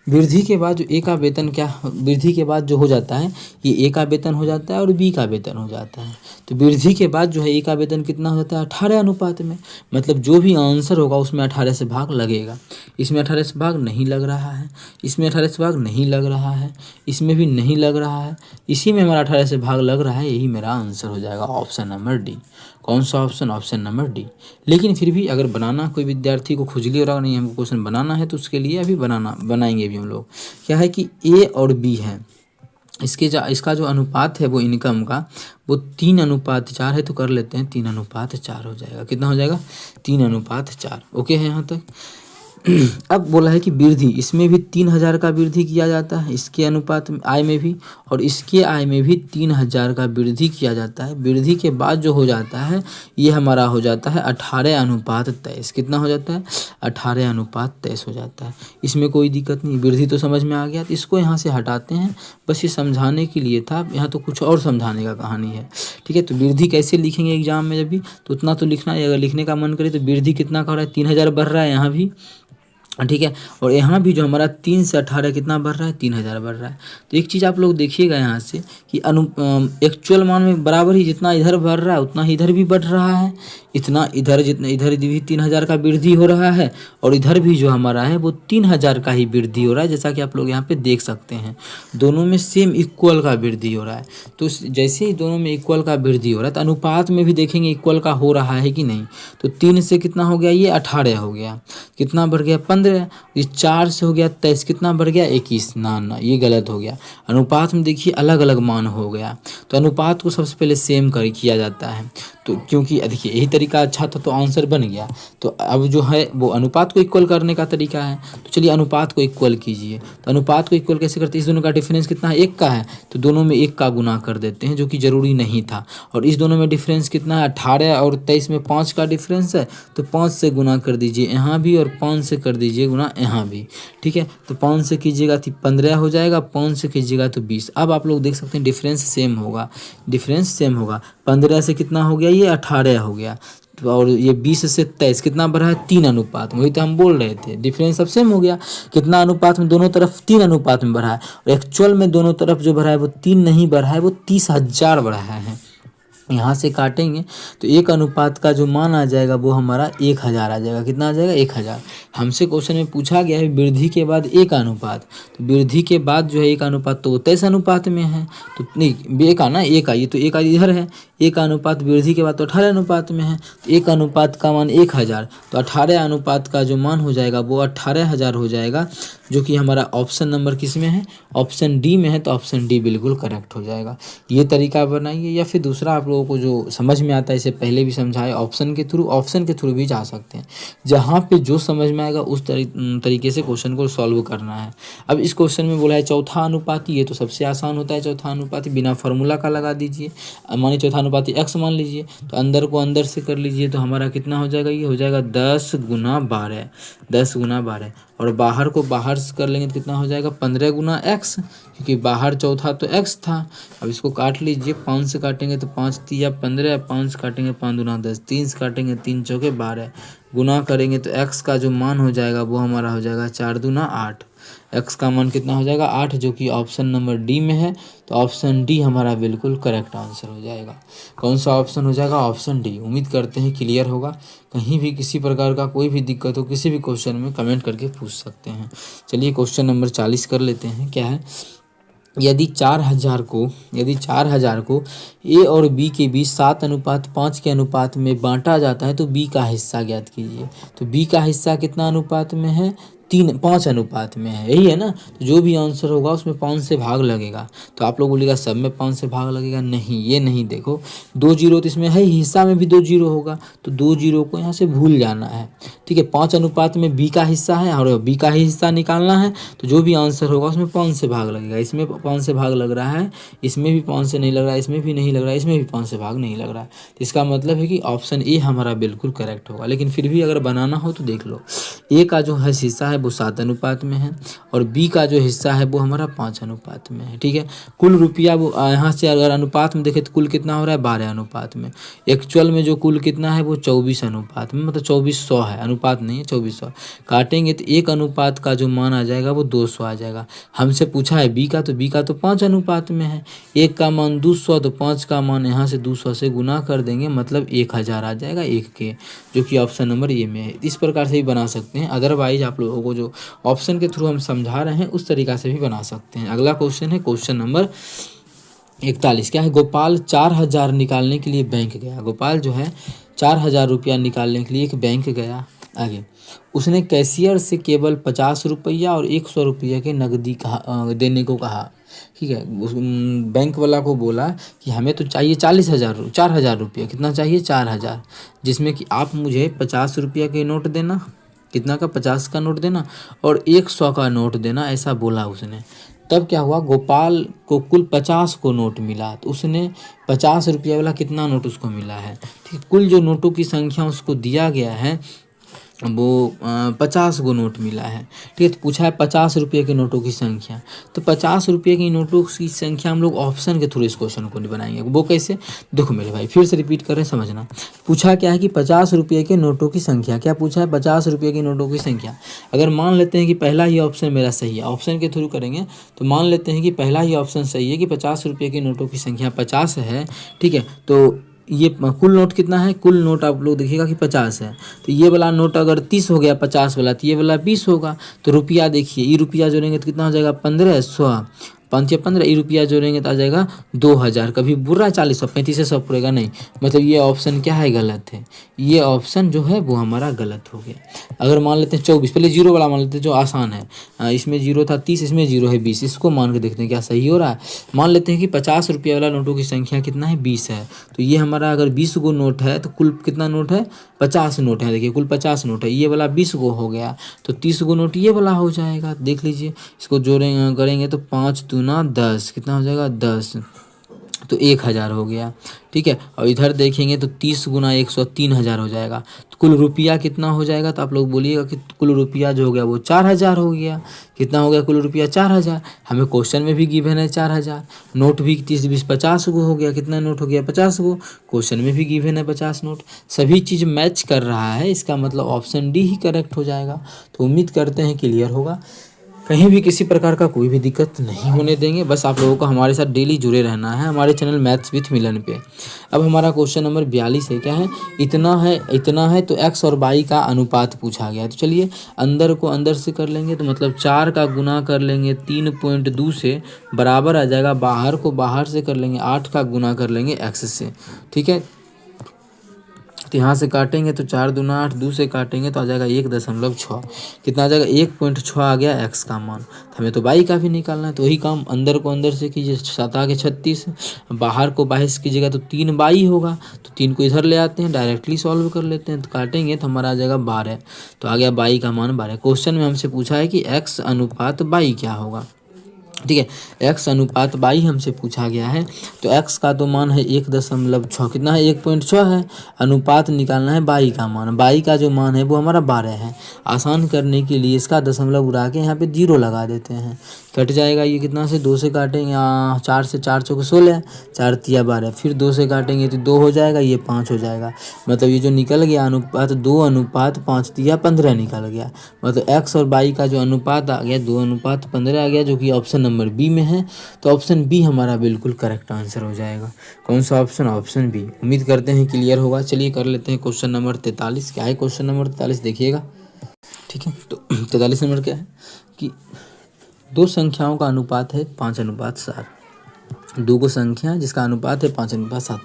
वृद्धि के बाद जो ए का वेतन वृद्धि के बाद जो हो जाता है, ये ए का वेतन हो जाता है और बी का वेतन हो जाता है। तो वृद्धि के बाद जो है ए का वेतन कितना हो जाता है? 18 अनुपात में। मतलब जो भी आंसर होगा उसमें 18 से भाग लगेगा। इसमें 18 से भाग नहीं लग रहा है, इसमें 18 से भाग नहीं लग रहा है, इसमें भी नहीं लग रहा है, इसी में हमारा 18 से भाग लग रहा है। यही मेरा आंसर हो जाएगा ऑप्शन नंबर डी। कौन सा ऑप्शन? Option number D. लेकिन फिर भी अगर बनाना कोई विद्यार्थी को खुजली और नहीं हमको क्वेश्चन बनाना है तो उसके लिए अभी बनाएंगे अभी हम लोग। क्या है कि ए और बी है, इसका जो अनुपात है वो इनकम का वो 3:4 है। तो कर लेते हैं 3:4 हो जाएगा। कितना हो जाएगा? 3:4। ओके है यहाँ तक। अब बोला है कि वृद्धि, इसमें भी 3000 का वृद्धि किया जाता है, इसके अनुपात में आय में भी, और इसके आय में भी 3000 का वृद्धि किया जाता है। वृद्धि के बाद जो हो जाता है ये हमारा हो जाता है 18:23। कितना हो जाता है? 18:23 हो जाता है। इसमें कोई दिक्कत नहीं, वृद्धि तो समझ में आ गया। तो इसको यहाँ से हटाते हैं, बस ये समझाने के लिए था, यहाँ तो कुछ और समझाने का कहानी है। ठीक है, तो वृद्धि कैसे लिखेंगे एग्जाम में जब भी, तो उतना तो लिखना है। अगर लिखने का मन करे तो वृद्धि कितना का हो रहा है? 3000 बढ़ रहा है यहाँ भी। ठीक है, और यहाँ भी जो हमारा 3 से 18 कितना बढ़ रहा है? 3000 बढ़ रहा है। तो एक चीज़ आप लोग देखिएगा यहाँ से कि एक्चुअल मान में बराबर ही जितना इधर बढ़ रहा है उतना ही इधर भी बढ़ रहा है। इतना इधर जितना इधर भी 3000 का वृद्धि हो रहा है, और इधर भी जो हमारा है वो 3000 का ही वृद्धि हो रहा है। जैसा कि आप लोग यहाँ पे देख सकते हैं, दोनों में सेम इक्वल का वृद्धि हो रहा है। तो जैसे ही दोनों में इक्वल का वृद्धि हो रहा है तो अनुपात में भी देखेंगे इक्वल का हो रहा है कि नहीं। तो 3 से कितना हो गया? ये 18 हो गया। कितना बढ़ गया? 15। ये 4 से हो गया 23। कितना बढ़ गया? 21। ना ये गलत हो गया। अनुपात में देखिए अलग अलग मान हो गया। तो अनुपात को सबसे पहले सेम किया जाता है। तो क्योंकि देखिए यही तरीका अच्छा था तो आंसर बन गया। तो अब जो है वो अनुपात को इक्वल करने का तरीका है। तो चलिए अनुपात को इक्वल कीजिए। तो अनुपात को इक्वल कैसे करते हैं? इस दोनों का डिफरेंस कितना है? 1 का है, तो दोनों में 1 का गुना कर देते हैं, जो कि ज़रूरी नहीं था। और इस दोनों में डिफरेंस कितना है? 18 और 23 में 5 का डिफरेंस है, तो 5 से गुना कर दीजिए यहाँ भी, और 5 से कर दीजिए गुना यहाँ भी। ठीक है, तो 5 से कीजिएगा तो 15 हो जाएगा, 5 से कीजिएगा तो 20। अब आप लोग देख सकते हैं डिफरेंस सेम होगा, डिफरेंस सेम होगा। 15 से कितना हो गया? ये 18 हो गया। और ये 20 से 23 कितना बढ़ा है? 3 अनुपात में। वही तो हम बोल रहे थे, डिफरेंस सब सेम हो गया। कितना अनुपात में? दोनों तरफ 3 अनुपात में बढ़ा है। और एक्चुअल में दोनों तरफ जो बढ़ा है वो 3 नहीं बढ़ा है, वो 30,000 बढ़ा है। यहाँ से काटेंगे तो एक अनुपात का जो मान आ जाएगा वो हमारा 1000 आ जाएगा। कितना आ जाएगा? 1000। हमसे क्वेश्चन में पूछा गया है वृद्धि के बाद एक अनुपात, तो वृद्धि के बाद जो है एक अनुपात तो 23 अनुपात में है, तो नहीं एक आना एक आई तो एक आई इधर है, एक अनुपात वृद्धि के बाद तो 18 अनुपात में है, तो एक अनुपात का मान 1000, तो 18 अनुपात का जो मान हो जाएगा वो 18000 हो जाएगा, जो कि हमारा ऑप्शन नंबर किस में है? ऑप्शन डी में है, तो ऑप्शन डी बिल्कुल करेक्ट हो जाएगा। ये तरीका बनाइए, या फिर दूसरा आप लोगों को जो समझ में आता है, इसे पहले भी समझाए, ऑप्शन के थ्रू भी जा सकते हैं। जहाँ पे जो समझ में आएगा उस तरीके से क्वेश्चन को सॉल्व करना है। अब इस क्वेश्चन में बोला है चौथा अनुपाती, ये तो सबसे आसान होता है चौथा अनुपाती, बिना फार्मूला का लगा दीजिए। मानिए चौथा अनुपाती x मान लीजिए, तो अंदर को अंदर से कर लीजिए, तो हमारा कितना हो जाएगा? ये हो जाएगा 10 गुना 12, 10 गुना 12, और बाहर को बाहर से कर लेंगे तो कितना हो जाएगा? 15 गुना x, क्योंकि बाहर चौथा तो x था। अब इसको काट लीजिए, 5 से काटेंगे तो 5 तिया 15, 5 काटेंगे 5 दूना 10, 3 से काटेंगे 3 चौके 12, गुना करेंगे तो x का जो मान हो जाएगा वो हमारा हो जाएगा 4 दूना 8। x का मान कितना हो जाएगा? 8, जो कि ऑप्शन नंबर डी में है, तो ऑप्शन डी हमारा बिल्कुल करेक्ट आंसर हो जाएगा। कौन सा ऑप्शन हो जाएगा? Option D. उम्मीद करते हैं क्लियर होगा। कहीं भी किसी प्रकार का कोई भी दिक्कत हो किसी भी क्वेश्चन में कमेंट करके पूछ सकते हैं। चलिए क्वेश्चन नंबर 40 कर लेते हैं। क्या है? यदि 4000 को ए और बी के बीच 7:5 के अनुपात में बांटा जाता है तो बी का हिस्सा ज्ञात कीजिए। तो बी का हिस्सा कितना अनुपात में है? 5 अनुपात में है, यही है ना। तो जो भी आंसर होगा उसमें 5 से भाग लगेगा। तो आप लोग बोलिएगा सब में 5 से भाग लगेगा, नहीं, ये नहीं। देखो 2 जीरो तो इसमें है, हिस्सा में भी 2 जीरो होगा, तो 2 जीरो को यहाँ से भूल जाना है। ठीक है, 5 अनुपात में बी का हिस्सा है और बी का ही हिस्सा निकालना है, तो जो भी आंसर होगा उसमें 5 से भाग लगेगा। इसमें 5 से भाग लग रहा है, इसमें भी 5 से नहीं लग रहा है, इसमें भी नहीं लग रहा है, इसमें भी 5 से भाग नहीं लग रहा है। तो इसका मतलब है कि ऑप्शन ए हमारा बिल्कुल करेक्ट होगा। लेकिन फिर भी अगर बनाना हो तो देख लो, ए का जो है हिस्सा है वो 7 अनुपात में है और बी का जो हिस्सा है वो हमारा 5 अनुपात में है। ठीक है, कुल रुपया वो यहाँ से अगर अनुपात में देखें तो कुल कितना हो रहा है? 12 अनुपात में। एक्चुअल में जो कुल कितना है वो 24 अनुपात में, मतलब 2400 है, अनुपात नहीं है, 2400। काटेंगे तो एक अनुपात का जो मान आ जाएगा वो 200 आ जाएगा। हमसे पूछा है बी का, तो बी का तो 5 अनुपात में है, एक का मान 200, तो 5 का मान यहाँ से 200 से गुना कर देंगे, मतलब 1000 आ जाएगा एक के, जो कि ऑप्शन नंबर ए में है। इस प्रकार से भी बना सकते हैं। अदरवाइज आप लोगों को जो ऑप्शन के थ्रू हम समझा रहे हैं उस तरीका से भी बना सकते हैं। अगला क्वेश्चन है क्वेश्चन नंबर 41। क्या है? गोपाल 4000 निकालने के लिए बैंक गया। गोपाल जो है 4000 रुपया निकालने के लिए एक बैंक गया। आगे उसने कैशियर से केवल 50 रुपया और 100 रुपये के नकदी देने को कहा। ठीक है, उस बैंक वाला को बोला कि हमें तो चाहिए 4000 रुपया। कितना चाहिए? 4000, जिसमें कि आप मुझे 50 रुपया के नोट देना, कितना का? 50 का नोट देना और 100 का नोट देना, ऐसा बोला उसने। तब क्या हुआ? गोपाल को कुल 50 को नोट मिला, तो उसने 50 रुपया वाला कितना नोट उसको मिला है? ठीक, कुल जो नोटों की संख्या उसको दिया गया है वो 50 गो नोट मिला है। ठीक है, तो पूछा है 50 रुपये के नोटों की संख्या। तो 50 रुपये की नोटों की संख्या हम लोग ऑप्शन के थ्रू इस क्वेश्चन को नहीं बनाएंगे। वो कैसे? देखो मेरे भाई, फिर से रिपीट कर रहे हैं, समझना। पूछा क्या है कि 50 रुपये के नोटों की संख्या। क्या पूछा है? 50 रुपये की नोटों की संख्या। अगर मान लेते हैं कि पहला ही ऑप्शन मेरा सही है, ऑप्शन के थ्रू करेंगे तो मान लेते हैं कि पहला ही ऑप्शन सही है कि 50 रुपये की नोटों की संख्या 50 है। ठीक है, तो ये कुल नोट कितना है? कुल नोट आप लोग देखिएगा कि 50 है, तो ये वाला नोट अगर 30 हो गया 50 वाला, तो ये वाला 20 होगा। तो रुपया देखिए, ये रुपया जोड़ेंगे तो कितना हो जाएगा? 1500, 5 या 15, ये रुपया जोड़ेंगे तो आ जाएगा 2000। कभी बुरा 40 35 से सब पूरेगा नहीं, मतलब ये ऑप्शन क्या है? गलत है। ये ऑप्शन जो है वो हमारा गलत हो गया। अगर मान लेते हैं 24, पहले जीरो वाला मान लेते हैं जो आसान है। इसमें जीरो था 30, इसमें जीरो है 20, इसको मान के देखते हैं क्या सही हो रहा है। मान लेते हैं कि 50 रुपये वाला नोटों की संख्या कितना है? 20 है। तो ये हमारा अगर 20 गो नोट है तो कुल कितना नोट है? 50 नोट है। देखिए कुल 50 नोट है, ये वाला 20 गो हो गया, तो 30 गो नोट ये वाला हो जाएगा। देख लीजिए, इसको जोड़ेंगे करेंगे तो 5 दूना 10, कितना हो जाएगा? 10, तो 1000 हो गया। ठीक है, और इधर देखेंगे तो 30 गुना 100 3000 हो जाएगा। तो कुल रुपया कितना हो जाएगा? तो आप लोग बोलिएगा कि कुल रुपया जो हो गया वो 4000 हो गया। कितना हो गया कुल रुपया? 4000। हमें क्वेश्चन में भी गिवन है 4000। नोट भी 30 20 50 गो हो गया। कितना नोट हो गया? 50 गो। क्वेश्चन में भी गिवन है 50 नोट। सभी चीज़ मैच कर रहा है, इसका मतलब ऑप्शन डी ही करेक्ट हो जाएगा। तो उम्मीद करते हैं क्लियर होगा। कहीं भी किसी प्रकार का कोई भी दिक्कत नहीं होने देंगे। बस आप लोगों को हमारे साथ डेली जुड़े रहना है हमारे चैनल मैथ्स विथ मिलन पे। अब हमारा क्वेश्चन नंबर 42 है, क्या है, इतना है तो x और y का अनुपात पूछा गया है। तो चलिए अंदर को अंदर से कर लेंगे, तो मतलब 4 का गुना कर लेंगे 3.2 से, बराबर आ जाएगा, बाहर को बाहर से कर लेंगे 8 का गुना कर लेंगे x से, ठीक है। तो यहाँ से काटेंगे तो 4 दूना 8, 2 से काटेंगे तो आ जाएगा 1.6, कितना आ जाएगा 1.6 आ गया x का मान। तो हमें तो y का भी निकालना है, तो वही काम अंदर को अंदर से कीजिए, 7 आगे 36, बाहर को 22 कीजिएगा तो 3y होगा, तो 3 को इधर ले आते हैं, डायरेक्टली सॉल्व कर लेते हैं, तो काटेंगे तो हमारा आ जाएगा 12, तो आ गया y का मान 12। क्वेश्चन में हमसे पूछा है कि x अनुपात y क्या होगा, ठीक है, x अनुपात y हमसे पूछा गया है। तो x का तो मान है 1.6, कितना है 1.6 है, अनुपात निकालना है y का मान, y का जो मान है वो हमारा 12 है। आसान करने के लिए इसका दशमलव उड़ा के यहाँ पे 0 लगा देते हैं, कट जाएगा, ये कितना से 2 से काटेंगे, 4 से 4 चौके 16, 4 तिया 12, फिर 2 से काटेंगे तो 2 हो जाएगा, ये 5 हो जाएगा, मतलब ये जो निकल गया अनुपात 2:5 तिया 15 निकल गया। मतलब x और y का जो अनुपात आ गया 2:15 आ गया, जो कि ऑप्शन नंबर बी में है। तो ऑप्शन बी हमारा बिल्कुल करेक्ट आंसर हो जाएगा। कौन सा ऑप्शन, ऑप्शन बी। उम्मीद करते हैं क्लियर होगा। चलिए कर लेते हैं क्वेश्चन नंबर 43। क्या है क्वेश्चन नंबर 43 देखिएगा, ठीक है। तो 43 नंबर क्या है कि दो संख्याओं का अनुपात है 5:7, दो को संख्या जिसका अनुपात है 5:7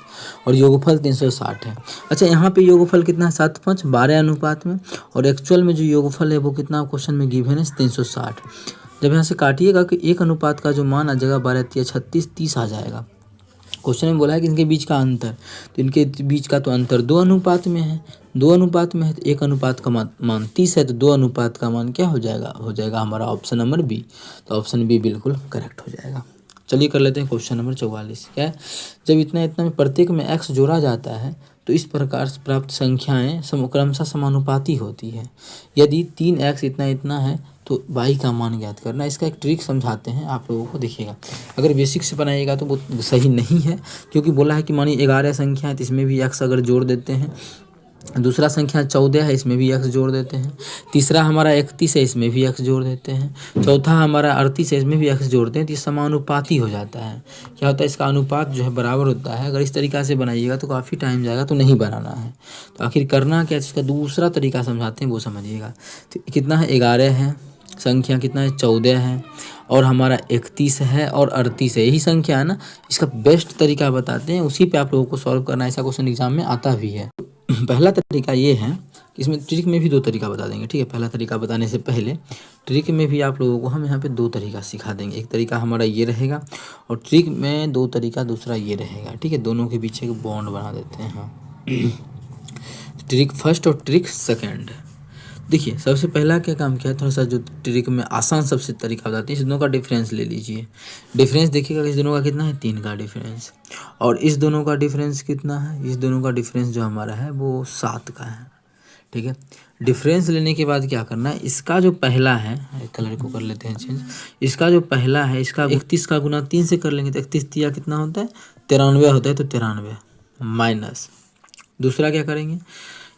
और योगफल 360 है। अच्छा, यहाँ पे योगफल कितना है 7×5 12 अनुपात में, और एक्चुअल में जो योगफल है वो कितना क्वेश्चन में गिवन है 360। जब यहाँ से काटिएगा कि एक अनुपात का जो मान आ जाएगा 12 तिया 36, 30 आ जाएगा। क्वेश्चन में बोला है कि इनके बीच का अंतर, तो इनके बीच का तो अंतर 2 अनुपात में है, 2 अनुपात में है, तो एक अनुपात का मान 30 है, तो 2 अनुपात का मान क्या हो जाएगा हमारा ऑप्शन नंबर बी। तो ऑप्शन बी बिल्कुल करेक्ट हो जाएगा। चलिए कर लेते हैं क्वेश्चन नंबर 44। क्या है, जब इतना इतना में प्रत्येक में x जोड़ा जाता है तो इस प्रकार से प्राप्त संख्याएं क्रमशः समानुपाती होती है। यदि 3x इतना इतना है तो y का मान ज्ञात करना। इसका एक ट्रिक समझाते हैं आप लोगों को, देखिएगा। अगर बेसिक से बनाइएगा तो वो सही नहीं है, क्योंकि बोला है कि मानिए 11 संख्या है तो इसमें भी x अगर जोड़ देते हैं, दूसरा संख्या 14 है इसमें भी x जोड़ देते हैं, तीसरा हमारा 31 है इसमें भी x जोड़ देते हैं, चौथा हमारा 38 है इसमें भी x जोड़ते हैं, तो ये समानुपाती हो जाता है। क्या होता है, इसका अनुपात जो है बराबर होता है। अगर इस तरीक़ा से बनाइएगा तो काफ़ी टाइम जाएगा, तो नहीं बनाना है। तो आखिर करना क्या है, इसका दूसरा तरीका समझाते हैं, वो समझिएगा। तो कितना है 11 है, संख्या कितना है 14 है, और हमारा 31 है और 38 है, यही संख्या है ना। इसका बेस्ट तरीका बताते हैं, उसी पे आप लोगों को सॉल्व करना है। ऐसा क्वेश्चन एग्जाम में आता भी है। पहला तरीका ये है कि इसमें ट्रिक में भी 2 तरीका बता देंगे, ठीक है। पहला तरीका बताने से पहले ट्रिक में भी आप लोगों को हम यहाँ पे 2 तरीका सिखा देंगे। एक तरीका हमारा ये रहेगा और ट्रिक में 2 तरीका दूसरा ये रहेगा, ठीक है। दोनों के बीच एक बॉन्ड बना देते हैं, हाँ। ट्रिक फर्स्ट और ट्रिक सेकेंड। देखिए सबसे पहला क्या काम किया है, थोड़ा सा जो ट्रिक में आसान सबसे तरीका बताते हैं, इस दोनों का डिफरेंस ले लीजिए। डिफरेंस देखिएगा, इस दोनों का कितना है 3 का डिफरेंस, और इस दोनों का डिफरेंस कितना है, इस दोनों का डिफरेंस जो हमारा है वो 7 का है, ठीक है। डिफरेंस लेने के बाद क्या करना है, इसका जो पहला है, कलर को कर लेते हैं चेंज, इसका जो पहला है इसका 31 का गुना 3 से कर लेंगे तो 31 तिया कितना होता है 93 होता है, तो 93 माइनस। दूसरा क्या करेंगे,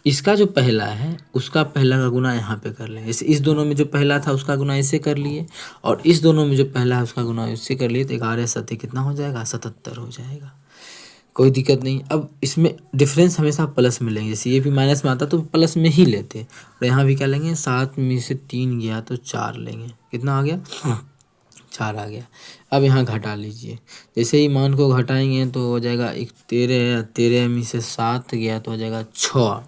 इसका जो पहला है उसका पहला का गुना यहाँ पे कर लेंगे। इस दोनों में जो पहला था उसका गुना इससे कर लिए, और इस दोनों में जो पहला है उसका गुना इससे कर लिए, तो 11 7 कितना हो जाएगा 77 हो जाएगा। कोई दिक्कत नहीं। अब इसमें डिफरेंस हमेशा प्लस में लेंगे, जैसे ये भी माइनस में आता तो प्लस में ही लेते, और यहाँ भी क्या लेंगे 7 में से 3 गया तो 4 लेंगे, कितना आ गया 4 आ गया। अब यहाँ घटा लीजिए, जैसे ही मान को घटाएंगे तो हो जाएगा 13 में से 7 गया तो हो जाएगा 6,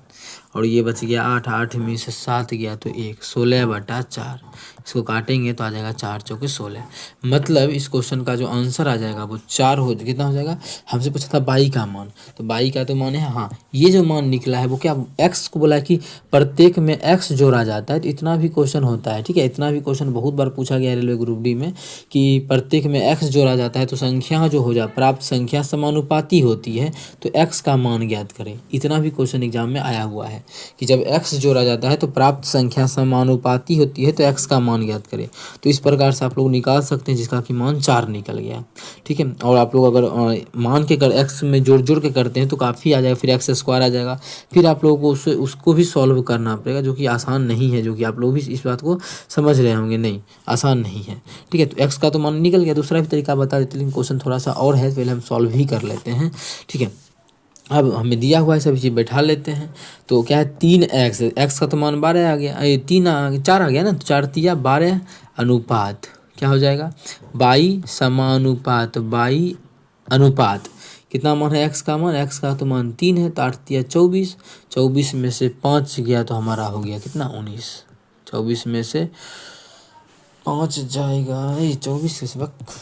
और ये बच गया 8 में से 7 गया तो 1, 16/4। इसको काटेंगे तो आ जाएगा 4 चौके 16। मतलब इस क्वेश्चन का जो आंसर आ जाएगा वो 4 हो, कितना हो जाएगा, हमसे पूछा था बाई का मान, तो बाई का तो मान है, हाँ ये जो मान निकला है वो क्या, x को बोला कि प्रत्येक में x जोड़ा जाता है, तो इतना भी क्वेश्चन होता है, ठीक है। इतना भी क्वेश्चन बहुत बार पूछा गया है रेलवे ग्रुप डी में कि प्रत्येक में x जोड़ा जाता है तो संख्या जो हो जाए, प्राप्त संख्या समानुपाती होती है, तो x का मान ज्ञात करें। इतना भी क्वेश्चन एग्जाम में आया हुआ है कि जब x जोड़ा जाता है तो प्राप्त संख्या समानुपाती होती है, तो x का मान मान ज्ञात करें। तो इस प्रकार से आप लोग निकाल सकते हैं जिसका कि मान 4 निकल गया, ठीक है। और आप लोग अगर मान के कर एक्स में जोड़ के करते हैं तो काफ़ी आ जाएगा, फिर एक्स स्क्वायर आ जाएगा, फिर आप लोगों को उसको भी सॉल्व करना पड़ेगा, जो कि आसान नहीं है, जो कि आप लोग भी इस बात को समझ रहे होंगे, नहीं आसान नहीं है, ठीक है। तो एक्स का तो मान निकल गया, दूसरा भी तरीका बता देते, लेकिन क्वेश्चन थोड़ा सा और है, पहले हम सॉल्व ही कर लेते हैं, ठीक है। अब हमें दिया हुआ है, सभी चीज़ बैठा लेते हैं। तो क्या है 3x, एक्स का तो मान 12 आ गया, ये 4 आ गया ना, तो 4 तिया 12 अनुपात क्या हो जाएगा, बाई समानुपात बाई अनुपात कितना मान है एक्स का मान, एक्स का तो मान 3 है, तो 8 तिया 24, 24 में से 5 गया तो हमारा हो गया कितना 19, 24 में से 5 जाएगा, 24 के वक्त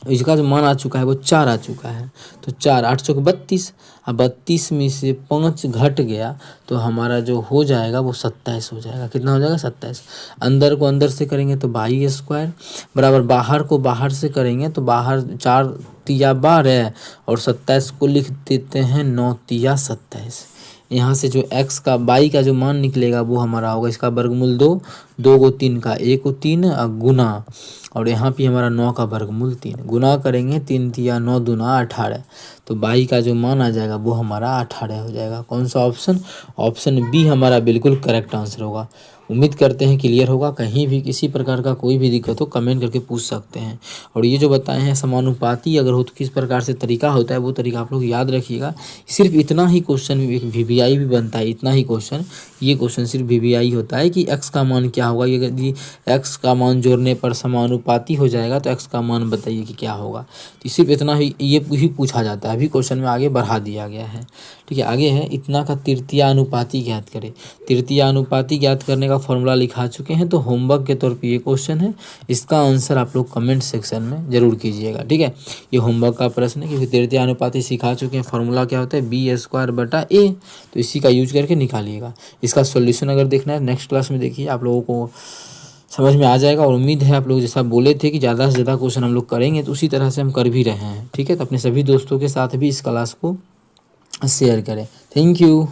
इसका जो मान आ चुका है वो 4 आ चुका है, तो 4 8 चौक 32, अब 32 में से 5 घट गया तो हमारा जो हो जाएगा वो 27 हो जाएगा, कितना हो जाएगा 27। अंदर को अंदर से करेंगे तो बाई स्क्वायर बराबर बाहर को बाहर से करेंगे तो बाहर 4 तिया 12 और 27 को लिख देते हैं 9 तिया 27। यहाँ से जो x का बाई का जो मान निकलेगा वो हमारा होगा इसका वर्गमूल 2, 2 को 3 का 1 को 3 गुना, और यहाँ पे हमारा 9 का वर्गमूल 3 गुना करेंगे, 3 तिया 9 दूना 18, तो बाई का जो मान आ जाएगा वो हमारा 18 हो जाएगा। कौन सा ऑप्शन, ऑप्शन बी हमारा बिल्कुल करेक्ट आंसर होगा। उम्मीद करते हैं क्लियर होगा। कहीं भी किसी प्रकार का कोई भी दिक्कत हो कमेंट करके पूछ सकते हैं। और ये जो बताए हैं समानुपाती अगर हो तो किस प्रकार से तरीका होता है वो तरीका आप लोग याद रखिएगा। सिर्फ इतना ही क्वेश्चन एक वीवीआई भी बनता है, इतना ही क्वेश्चन, ये क्वेश्चन सिर्फ वीवीआई होता है कि एक्स का मान क्या होगा, यदि एक्स का मान जोड़ने पर समानुपाती हो जाएगा तो एक्स का मान बताइए कि क्या होगा। तो सिर्फ इतना ही ये ही पूछा जाता है, अभी क्वेश्चन में आगे बढ़ा दिया गया है, ठीक है। आगे है इतना का तृतीय अनुपाती ज्ञात करें। तृतीय अनुपाती ज्ञात करने का फॉर्मूला लिखा चुके हैं, तो होमवर्क के तौर पे ये क्वेश्चन है, इसका आंसर आप लोग कमेंट सेक्शन में जरूर कीजिएगा, ठीक है। ये होमवर्क का प्रश्न है क्योंकि तृतीय अनुपाती सिखा चुके हैं। फॉर्मूला क्या होता है b² a, तो इसी का यूज करके निकालिएगा। इसका सॉल्यूशन अगर देखना है नेक्स्ट क्लास में देखिए, आप लोगों को समझ में आ जाएगा। और उम्मीद है आप लोग जैसा बोले थे कि ज़्यादा से ज़्यादा क्वेश्चन हम लोग करेंगे, तो उसी तरह से हम कर भी रहे हैं, ठीक है। तो अपने सभी दोस्तों के साथ भी इस क्लास को शेयर करें। Thank you.